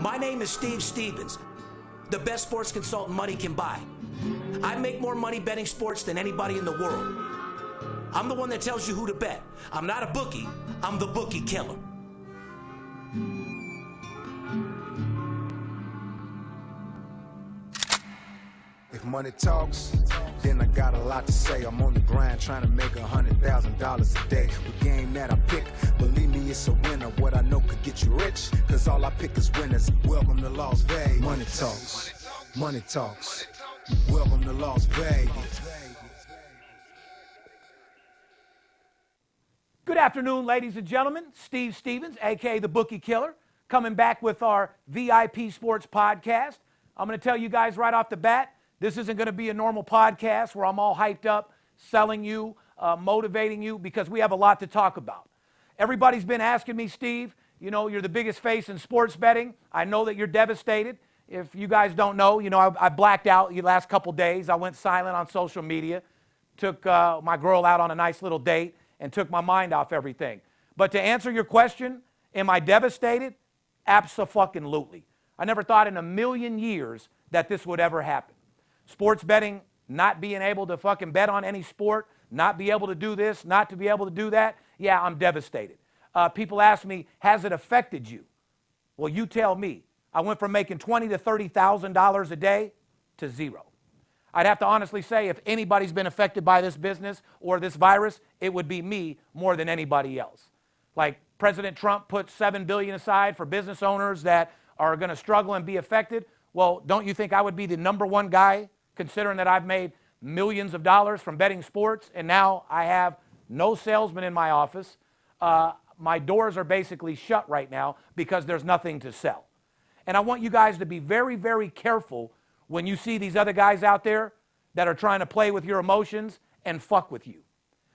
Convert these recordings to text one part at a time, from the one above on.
My name is Steve Stevens, the best sports consultant money can buy. I make more money betting sports than anybody in the world. I'm the one that tells you who to bet. I'm not a bookie, I'm the Bookie Killer. If money talks, then I got a lot to say. I'm on the grind trying to make $100,000 a day. The game that I pick, believe me, it's a winner. What I know could get you rich, cause all I pick is winners. Welcome to Las Vegas. Money talks, money talks. Welcome to Las Vegas. Good afternoon, ladies and gentlemen. Steve Stevens, aka the Bookie Killer, coming back with our VIP Sports Podcast. I'm going to tell you guys right off the bat, this isn't going to be a normal podcast where I'm all hyped up, selling you, motivating you, because we have a lot to talk about. Everybody's been asking me, Steve, you know, you're the biggest face in sports betting. I know that you're devastated. If you guys don't know, you know, I blacked out the last couple days. I went silent on social media, took my girl out on a nice little date, and took my mind off everything. But to answer your question, am I devastated? Abso-fucking-lutely. I never thought in a million years that this would ever happen. Sports betting, not being able to fucking bet on any sport, not be able to do this, not to be able to do that, yeah, I'm devastated. People ask me, has it affected you? Well, you tell me. I went from making $20,000 to $30,000 a day to zero. I'd have to honestly say if anybody's been affected by this business or this virus, it would be me more than anybody else. Like President Trump put $7 billion aside for business owners that are going to struggle and be affected. Well, don't you think I would be the number one guy, considering that I've made millions of dollars from betting sports, and now I have no salesman in my office. My doors are basically shut right now because there's nothing to sell. And I want you guys to be very, very careful when you see these other guys out there that are trying to play with your emotions and fuck with you.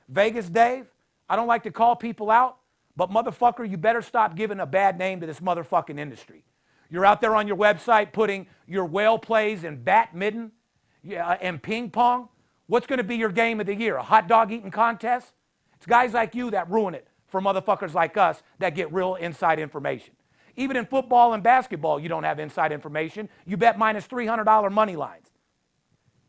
Vegas Dave, I don't like to call people out, but motherfucker, you better stop giving a bad name to this motherfucking industry. You're out there on your website putting your whale plays in badminton and ping pong. What's going to be your game of the year? A hot dog eating contest? It's guys like you that ruin it for motherfuckers like us that get real inside information. Even in football and basketball, you don't have inside information. You bet minus $300 money lines.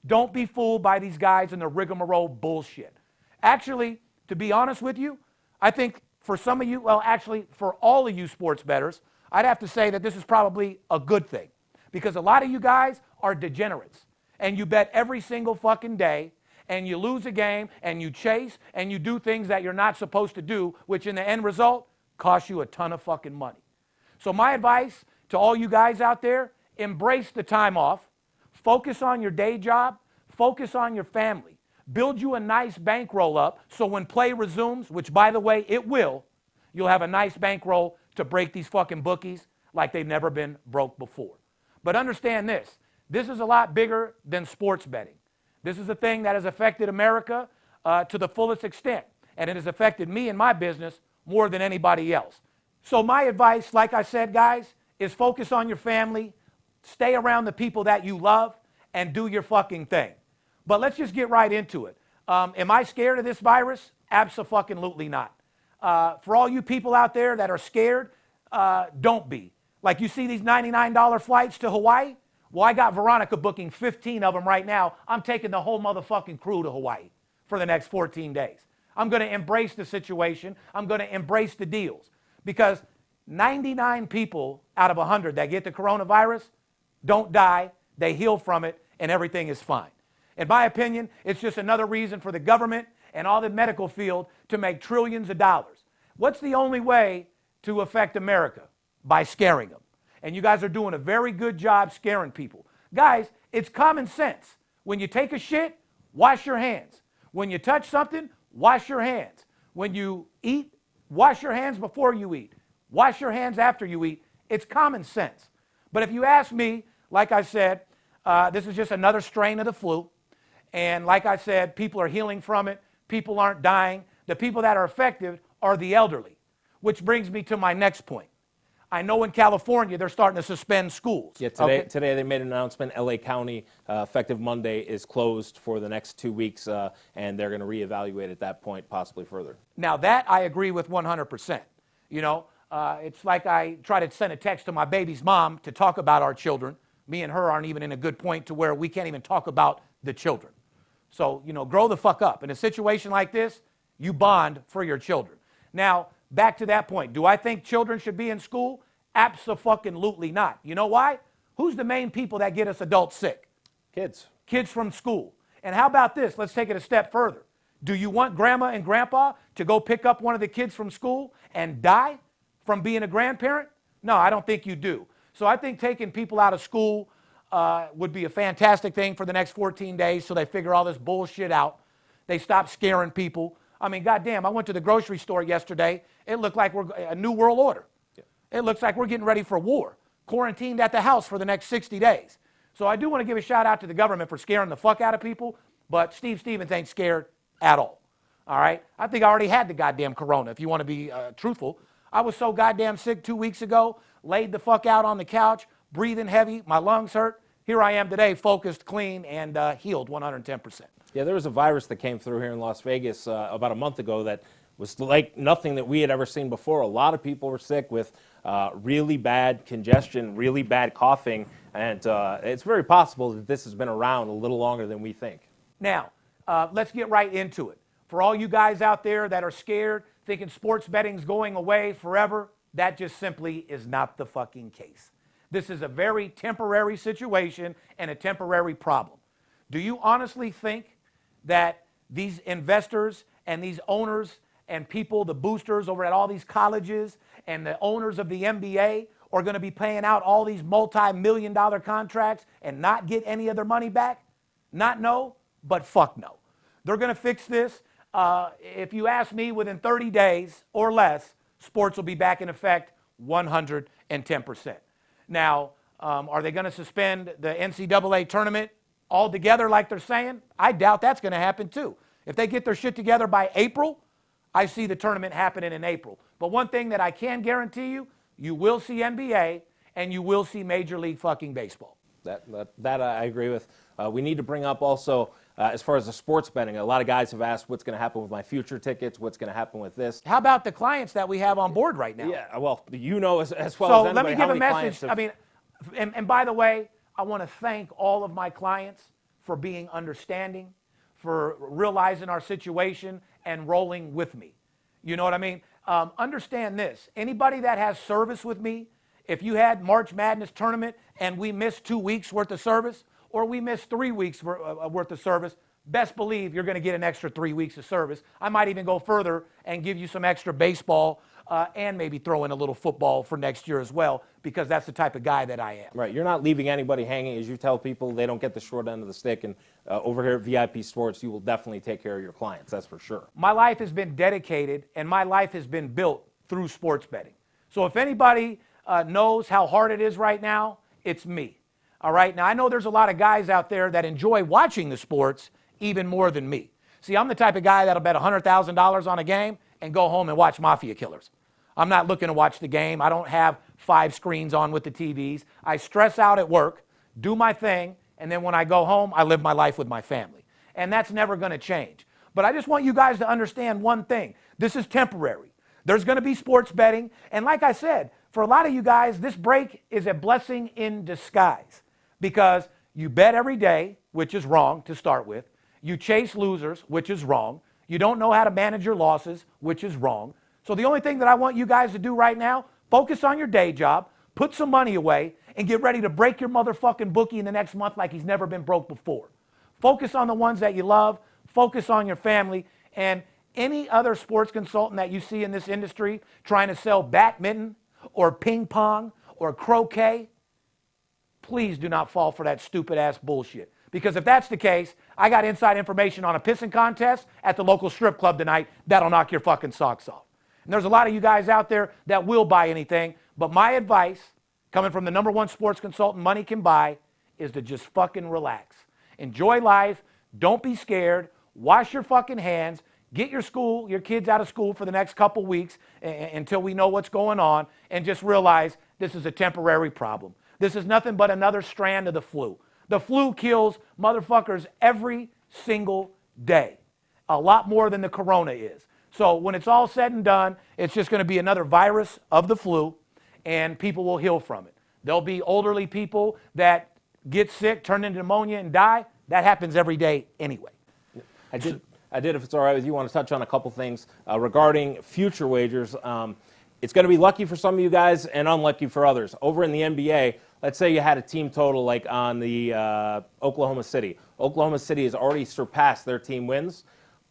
Don't be fooled by these guys and the rigmarole bullshit. Actually, to be honest with you, I think for some of you, well, actually, for all of you sports bettors, I'd have to say that this is probably a good thing because a lot of you guys are degenerates and you bet every single fucking day and you lose a game and you chase and you do things that you're not supposed to do, which in the end result costs you a ton of fucking money. So my advice to all you guys out there, embrace the time off, focus on your day job, focus on your family, build you a nice bankroll up so when play resumes, which by the way it will, you'll have a nice bankroll to break these fucking bookies like they've never been broke before. But understand this is a lot bigger than sports betting. This is a thing that has affected America to the fullest extent, and it has affected me and my business more than anybody else. So my advice, like I said, guys, is focus on your family, stay around the people that you love, and do your fucking thing. But let's just get right into it. Am I scared of this virus? Abso-fucking-lutely not. For all you people out there that are scared, don't be. Like you see these $99 flights to Hawaii? Well, I got Veronica booking 15 of them right now. I'm taking the whole motherfucking crew to Hawaii for the next 14 days. I'm going to embrace the situation. I'm going to embrace the deals. Because 99 people out of 100 that get the coronavirus don't die, they heal from it, and everything is fine. In my opinion, it's just another reason for the government and all the medical field to make trillions of dollars. What's the only way to affect America? By scaring them. And you guys are doing a very good job scaring people. Guys, it's common sense. When you take a shit, wash your hands. When you touch something, wash your hands. When you eat, wash your hands before you eat. Wash your hands after you eat. It's common sense. But if you ask me, like I said, this is just another strain of the flu. And like I said, people are healing from it. People aren't dying. The people that are affected are the elderly. Which brings me to my next point. I know in California they're starting to suspend schools. Yeah, today they made an announcement. LA County, effective Monday, is closed for the next 2 weeks, and they're going to reevaluate at that point, possibly further. Now that I agree with 100%. You know, It's like I try to send a text to my baby's mom to talk about our children. Me and her aren't even in a good point to where we can't even talk about the children. So, grow the fuck up. In a situation like this, you bond for your children. Now, back to that point. Do I think children should be in school? Abso-fucking-lutely not. You know why? Who's the main people that get us adults sick? Kids. Kids from school. And how about this? Let's take it a step further. Do you want grandma and grandpa to go pick up one of the kids from school and die from being a grandparent? No, I don't think you do. So I think taking people out of school would be a fantastic thing for the next 14 days so they figure all this bullshit out. They stop scaring people. I mean, goddamn, I went to the grocery store yesterday. It looked like we're a new world order. Yeah. It looks like we're getting ready for war. Quarantined at the house for the next 60 days. So I do want to give a shout out to the government for scaring the fuck out of people, but Steve Stevens ain't scared at all. All right? I think I already had the goddamn corona, if you want to be truthful. I was so goddamn sick 2 weeks ago, laid the fuck out on the couch, breathing heavy, my lungs hurt. Here I am today, focused, clean, and healed 110%. Yeah, there was a virus that came through here in Las Vegas about a month ago that was like nothing that we had ever seen before. A lot of people were sick with really bad congestion, really bad coughing, and it's very possible that this has been around a little longer than we think. Now, let's get right into it. For all you guys out there that are scared, thinking sports betting's going away forever, that just simply is not the fucking case. This is a very temporary situation and a temporary problem. Do you honestly think that these investors and these owners and people, the boosters over at all these colleges and the owners of the NBA are going to be paying out all these multi-million-dollar contracts and not get any of their money back? Not no, but fuck no. They're going to fix this. If you ask me, within 30 days or less, sports will be back in effect 110%. Now, are they going to suspend the NCAA tournament altogether like they're saying? I doubt that's going to happen too. If they get their shit together by April, I see the tournament happening in April. But one thing that I can guarantee you, you will see NBA and you will see Major League fucking Baseball. That I agree with. We need to bring up also, as far as the sports betting, a lot of guys have asked what's going to happen with my future tickets, what's going to happen with this. How about the clients that we have on board right now? Yeah, well, you know as well as anybody. So let me give a message. Have... I mean, and by the way, I want to thank all of my clients for being understanding, for realizing our situation and rolling with me. You know what I mean? Understand this. Anybody that has service with me, if you had March Madness tournament and we missed 2 weeks worth of service, or we missed 3 weeks worth of service, best believe you're going to get an extra 3 weeks of service. I might even go further and give you some extra baseball and maybe throw in a little football for next year as well, because that's the type of guy that I am. Right. You're not leaving anybody hanging. As you tell people, they don't get the short end of the stick. And over here at VIP Sports, you will definitely take care of your clients. That's for sure. My life has been dedicated and my life has been built through sports betting. So if anybody knows how hard it is right now, it's me. All right. Now, I know there's a lot of guys out there that enjoy watching the sports even more than me. See, I'm the type of guy that'll bet $100,000 on a game and go home and watch Mafia Killers. I'm not looking to watch the game. I don't have 5 screens on with the TVs. I stress out at work, do my thing, and then when I go home, I live my life with my family. And that's never going to change. But I just want you guys to understand one thing. This is temporary. There's going to be sports betting. And like I said, for a lot of you guys, this break is a blessing in disguise, because you bet every day, which is wrong to start with. You chase losers, which is wrong. You don't know how to manage your losses, which is wrong. So the only thing that I want you guys to do right now, focus on your day job, put some money away, and get ready to break your motherfucking bookie in the next month like he's never been broke before. Focus on the ones that you love. Focus on your family. And any other sports consultant that you see in this industry trying to sell badminton or ping pong or croquet, please do not fall for that stupid-ass bullshit. Because if that's the case, I got inside information on a pissing contest at the local strip club tonight that'll knock your fucking socks off. And there's a lot of you guys out there that will buy anything, but my advice, coming from the #1 sports consultant money can buy, is to just fucking relax. Enjoy life. Don't be scared. Wash your fucking hands. Get your kids out of school for the next couple weeks until we know what's going on, and just realize this is a temporary problem. This is nothing but another strand of the flu. The flu kills motherfuckers every single day, a lot more than the corona is. So when it's all said and done, it's just going to be another virus of the flu, and people will heal from it. There'll be elderly people that get sick, turn into pneumonia, and die. That happens every day anyway. I did, if it's all right with you, want to touch on a couple things regarding future wagers. It's going to be lucky for some of you guys and unlucky for others. Over in the NBA, let's say you had a team total like on the Oklahoma City. Oklahoma City has already surpassed their team wins,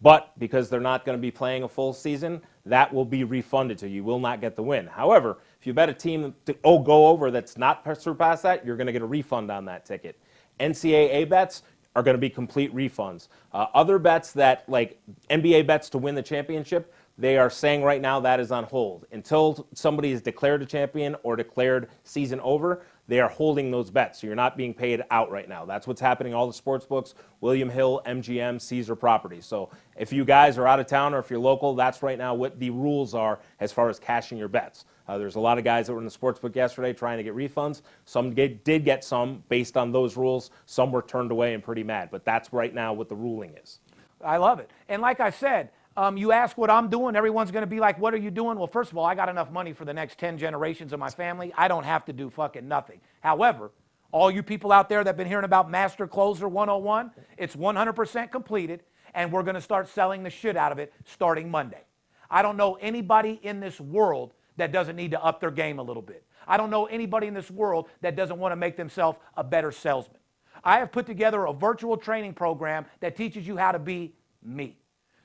but because they're not going to be playing a full season, that will be refunded to you. You will not get the win. However, if you bet a team to go over that's not surpassed that, you're going to get a refund on that ticket. NCAA bets are going to be complete refunds. Other bets that, like NBA bets to win the championship, they are saying right now that is on hold. Until somebody is declared a champion or declared season over, they are holding those bets. So you're not being paid out right now. That's what's happening. All the sports books, William Hill, MGM, Caesar Properties. So if you guys are out of town or if you're local, that's right now what the rules are as far as cashing your bets. There's a lot of guys that were in the sports book yesterday trying to get refunds. Some did get some based on those rules. Some were turned away and pretty mad. But that's right now what the ruling is. I love it. And like I said, you ask what I'm doing, everyone's going to be like, what are you doing? Well, first of all, I got enough money for the next 10 generations of my family. I don't have to do fucking nothing. However, all you people out there that have been hearing about Master Closer 101, it's 100% completed, and we're going to start selling the shit out of it starting Monday. I don't know anybody in this world that doesn't need to up their game a little bit. I don't know anybody in this world that doesn't want to make themselves a better salesman. I have put together a virtual training program that teaches you how to be me.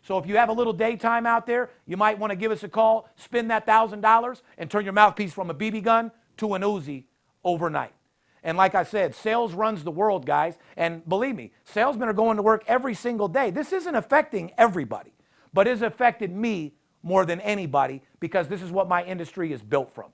So if you have a little daytime out there, you might want to give us a call, spend that $1,000, and turn your mouthpiece from a BB gun to an Uzi overnight. And like I said, sales runs the world, guys. And believe me, salesmen are going to work every single day. This isn't affecting everybody, but it's affected me more than anybody because this is what my industry is built from.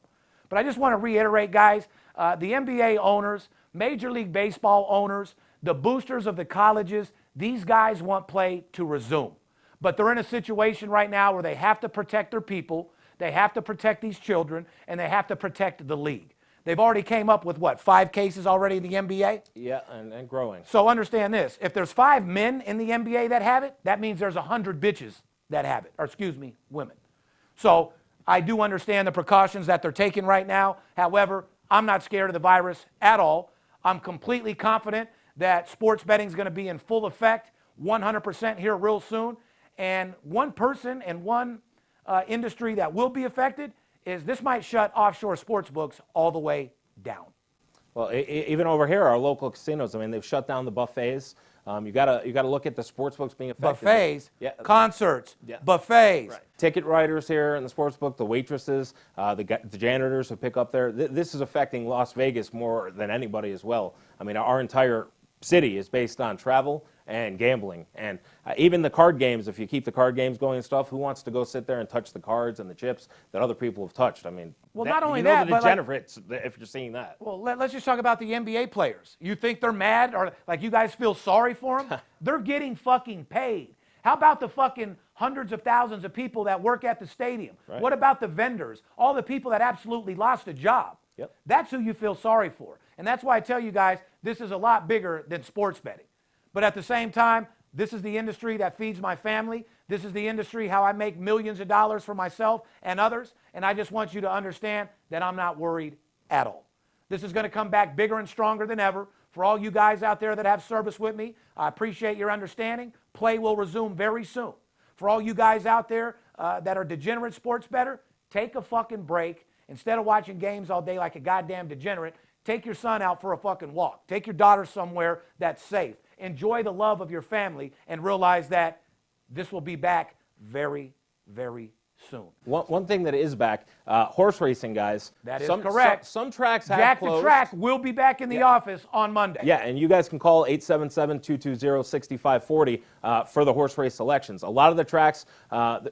But I just want to reiterate, guys, the NBA owners, Major League Baseball owners, the boosters of the colleges, these guys want play to resume. But they're in a situation right now where they have to protect their people, they have to protect these children, and they have to protect the league. They've already came up with, 5 cases already in the NBA? Yeah, and growing. So understand this. If there's 5 men in the NBA that have it, that means there's 100 bitches that have it, or excuse me, women. So I do understand the precautions that they're taking right now. However, I'm not scared of the virus at all. I'm completely confident that sports betting is going to be in full effect 100% here real soon. And one person and one industry that will be affected is this might shut offshore sports books all the way down. Well, even over here, our local casinos, I mean, they've shut down the buffets. You gotta look at the sports books being affected. Buffets, yeah. concerts, yeah. buffets. Right. Ticket writers here in the sports book, the waitresses, the janitors who pick up there. This is affecting Las Vegas more than anybody as well. I mean, our entire city is based on travel and gambling. And even the card games, if you keep the card games going and stuff, who wants to go sit there and touch the cards and the chips that other people have touched? I mean, well, not only the that, but degenerates, if you're seeing that. Well, let's just talk about the NBA players. You think they're mad or like you guys feel sorry for them? They're getting fucking paid. How about the fucking hundreds of thousands of people that work at the stadium? Right. What about the vendors? All the people that absolutely lost a job. Yep. That's who you feel sorry for. And that's why I tell you guys, this is a lot bigger than sports betting. But at the same time, this is the industry that feeds my family. This is the industry how I make millions of dollars for myself and others. And I just want you to understand that I'm not worried at all. This is going to come back bigger and stronger than ever. For all you guys out there that have service with me, I appreciate your understanding. Play will resume very soon. For all you guys out there that are degenerate sports bettor, take a fucking break. Instead of watching games all day like a goddamn degenerate, take your son out for a fucking walk. Take your daughter somewhere that's safe. Enjoy the love of your family and realize that this will be back very, very soon. One thing that is back, horse racing, guys. That is correct. Some tracks have Jack closed. the Track will be back in the office on Monday. Yeah, and you guys can call 877-220-6540 for the horse race selections. A lot of the tracks,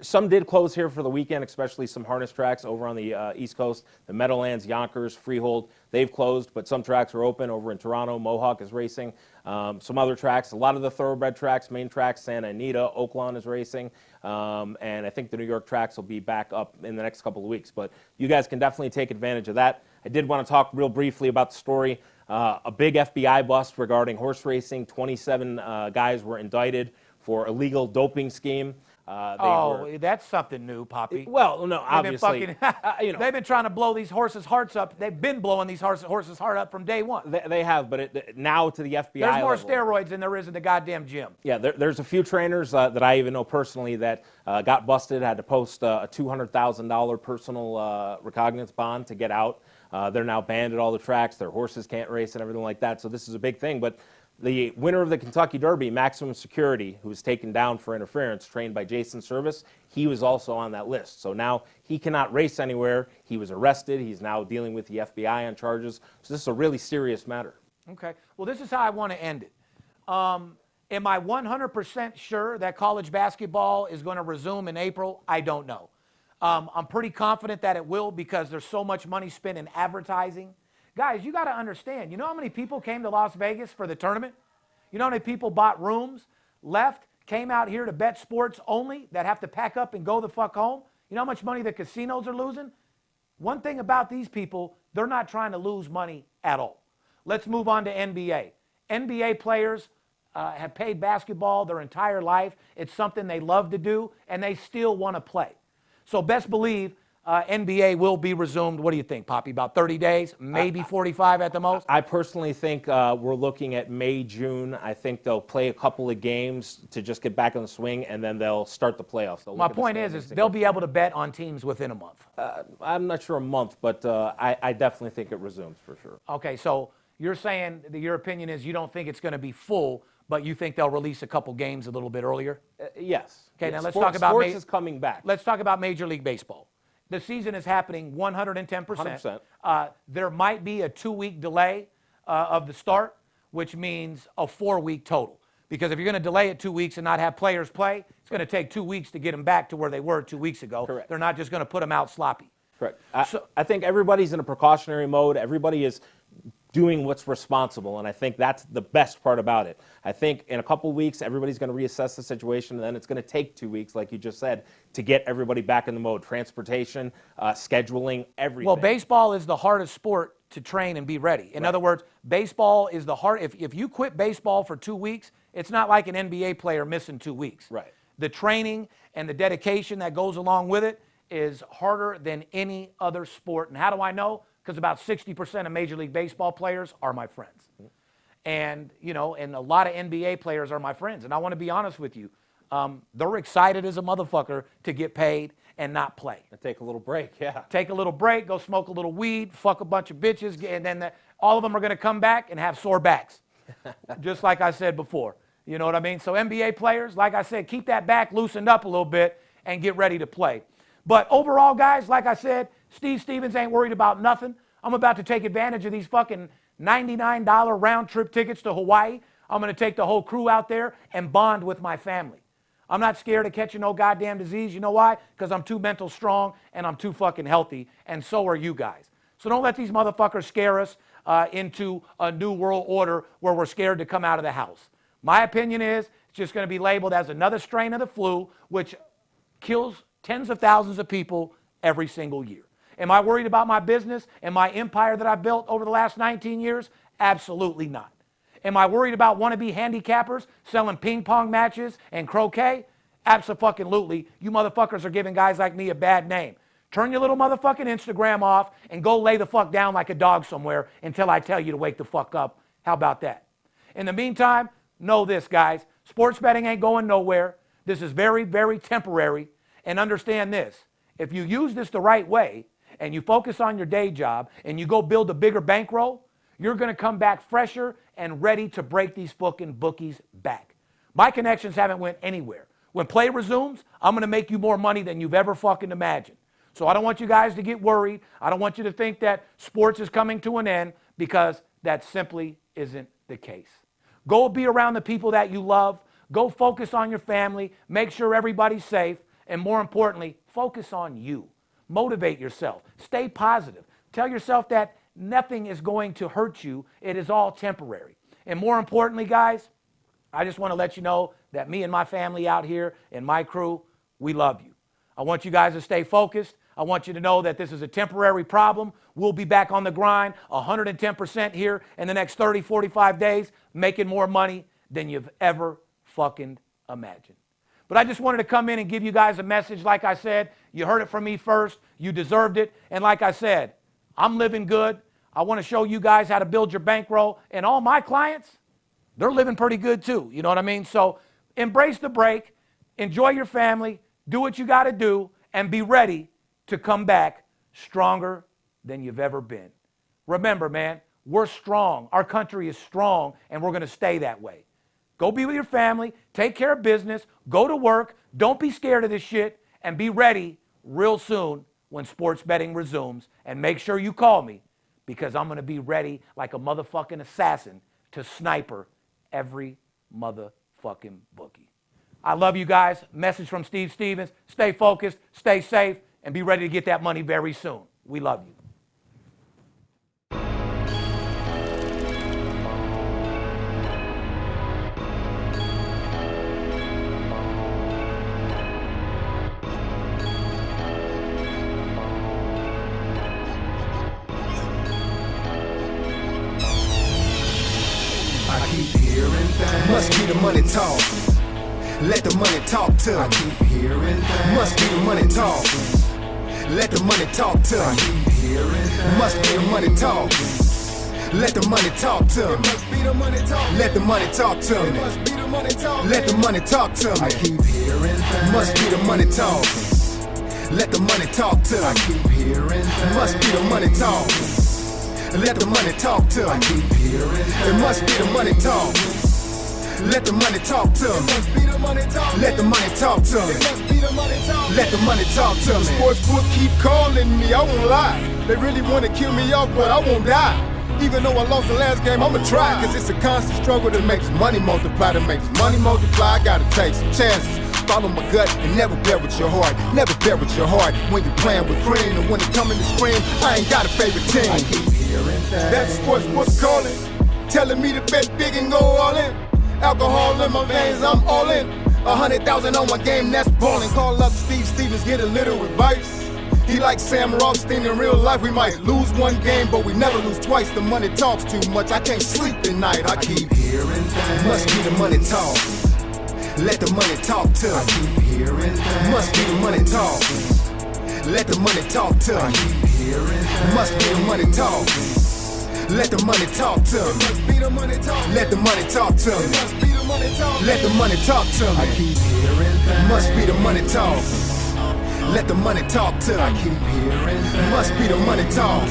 some did close here for the weekend, especially some harness tracks over on the East Coast. The Meadowlands, Yonkers, Freehold, they've closed, but some tracks are open over in Toronto. Mohawk is racing. Some other tracks, a lot of the thoroughbred tracks, main tracks, Santa Anita, Oaklawn is racing. And I think the New York tracks will be back up in the next couple of weeks. But you guys can definitely take advantage of that. I did want to talk real briefly about the story. A big FBI bust regarding horse racing. 27 guys were indicted for illegal doping scheme. That's something new, Poppy. Well, no, obviously. They've been trying to blow these horses' hearts up. They've been blowing these horses' heart up from day one. They have, but now to the FBI There's more level. steroids than there is in the goddamn gym. Yeah, there's a few trainers that I even know personally that got busted, had to post a $200,000 personal recognizance bond to get out. They're now banned at all the tracks. Their horses can't race and everything like that. So this is a big thing. But the winner of the Kentucky Derby, Maximum Security, who was taken down for interference, trained by Jason Service, he was also on that list. So now he cannot race anywhere. He was arrested. He's now dealing with the FBI on charges. So this is a really serious matter. Okay. Well, this is how I want to end it. Am I 100% sure that college basketball is going to resume in April? I don't know. I'm pretty confident that it will because there's so much money spent in advertising. Guys, you got to understand, you know how many people came to Las Vegas for the tournament? You know how many people bought rooms, left, came out here to bet sports only that have to pack up and go the fuck home? You know how much money the casinos are losing? One thing about these people, they're not trying to lose money at all. Let's move on to NBA. NBA players have played basketball their entire life. It's something they love to do, and they still want to play. So best believe NBA will be resumed. What do you think, Poppy? About 30 days, maybe 45 at the most? I personally think we're looking at May, June. I think they'll play a couple of games to just get back on the swing, and then they'll start the playoffs. My point is they'll be able to bet on teams within a month. I'm not sure a month, but I definitely think it resumes for sure. Okay, so you're saying that your opinion is you don't think it's going to be full, but you think they'll release a couple games a little bit earlier? Yes. Okay, now let's talk about sports is coming back. Let's talk about Major League Baseball. The season is happening 110%. 100%. There might be a 2-week delay of the start, which means a 4-week total. Because if you're going to delay it 2 weeks and not have players play, it's going to take 2 weeks to get them back to where they were 2 weeks ago. Correct. They're not just going to put them out sloppy. Correct. I think everybody's in a precautionary mode. Everybody is doing what's responsible, and I think that's the best part about it. I think in a couple weeks, everybody's going to reassess the situation, and then it's going to take 2 weeks, like you just said, to get everybody back in the mode. Transportation, scheduling, everything. Well, baseball is the hardest sport to train and be ready. In other words, baseball is the hard. If you quit baseball for 2 weeks, it's not like an NBA player missing 2 weeks. Right. The training and the dedication that goes along with it is harder than any other sport. And how do I know? Because about 60% of Major League Baseball players are my friends. And, and a lot of NBA players are my friends. And I want to be honest with you. They're excited as a motherfucker to get paid and not play. And take a little break, yeah. Take a little break, go smoke a little weed, fuck a bunch of bitches, and then all of them are going to come back and have sore backs. Just like I said before. You know what I mean? So NBA players, like I said, keep that back loosened up a little bit and get ready to play. But overall, guys, like I said, Steve Stevens ain't worried about nothing. I'm about to take advantage of these fucking $99 round trip tickets to Hawaii. I'm going to take the whole crew out there and bond with my family. I'm not scared of catching no goddamn disease. You know why? Because I'm too mental strong and I'm too fucking healthy, and so are you guys. So don't let these motherfuckers scare us into a new world order where we're scared to come out of the house. My opinion is it's just going to be labeled as another strain of the flu, which kills tens of thousands of people every single year. Am I worried about my business and my empire that I've built over the last 19 years? Absolutely not. Am I worried about wannabe handicappers selling ping pong matches and croquet? Absolutely. You motherfuckers are giving guys like me a bad name. Turn your little motherfucking Instagram off and go lay the fuck down like a dog somewhere until I tell you to wake the fuck up. How about that? In the meantime, know this, guys. Sports betting ain't going nowhere. This is very, very temporary. And understand this. If you use this the right way and you focus on your day job and you go build a bigger bankroll, you're going to come back fresher and ready to break these fucking bookies back. My connections haven't went anywhere. When play resumes, I'm going to make you more money than you've ever fucking imagined. So I don't want you guys to get worried. I don't want you to think that sports is coming to an end, because that simply isn't the case. Go be around the people that you love. Go focus on your family. Make sure everybody's safe. And more importantly, focus on you. Motivate yourself. Stay positive. Tell yourself that nothing is going to hurt you. It is all temporary. And more importantly, guys, I just want to let you know that me and my family out here and my crew, we love you. I want you guys to stay focused. I want you to know that this is a temporary problem. We'll be back on the grind 110% here in the next 30, 45 days, making more money than you've ever fucking imagined. But I just wanted to come in and give you guys a message. Like I said, you heard it from me first. You deserved it. And like I said, I'm living good. I want to show you guys how to build your bankroll. And all my clients, they're living pretty good too. You know what I mean? So embrace the break. Enjoy your family. Do what you got to do. And be ready to come back stronger than you've ever been. Remember, man, we're strong. Our country is strong, and we're going to stay that way. Go be with your family. Take care of business. Go to work. Don't be scared of this shit. And be ready real soon when sports betting resumes. And make sure you call me, because I'm going to be ready like a motherfucking assassin to sniper every motherfucking bookie. I love you guys. Message from Steve Stevens. Stay focused, stay safe, and be ready to get that money very soon. We love you. I keep hearing things. Must be the money talk. Let the money talk to me. I keep hearing things. Must be the money talk. Let the money talk to me. I keep hearing things. Must be the money talk. Let the money talk to me. Must be the money talk. Let the money talk to me. Must be the money talk. Let the money talk to me. I keep hearing things. Must be the money talk. Let the money talk to me. I keep hearing things. Must be the money talk. Let the money talk to me. I keep hearing things. It must be the money talk. Let the money talk to me. Let the money talk to me. Let the money talk to me. Sportsbook keep calling me, I won't lie. They really wanna kill me off, but I won't die. Even though I lost the last game, I'ma try. Cause it's a constant struggle that makes money multiply. I gotta take some chances. Follow my gut and never bet with your heart. Never bet with your heart when you're playing with green. And when it coming to scream, I ain't got a favorite team. I keep hearing things. That sportsbook calling, telling me to bet big and go all in. Alcohol in my veins, I'm all in. 100,000 on my game, that's ballin'. Call up Steve Stevens, get a little advice. He like Sam Rothstein in real life. We might lose one game, but we never lose twice. The money talks too much, I can't sleep at night. I keep hearing things. Must be the money talk. Let the money talk to me. I keep hearing things. Must be the money talk. Let the money talk to me. I keep hearing things. Must be the money talk. Let the money talk to me. Let the money talk to me. Let the money talk to me. I keep hearing things. Must be the money talk. Let the money talk to me. I keep hearing things. Must be the money talk.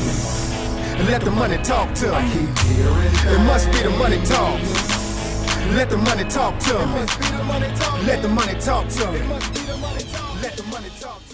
Let the money talk to me. I keep hearing things. It must be the money talk. Let the money talk to me. Let the money talk to me. Let the money talk to me.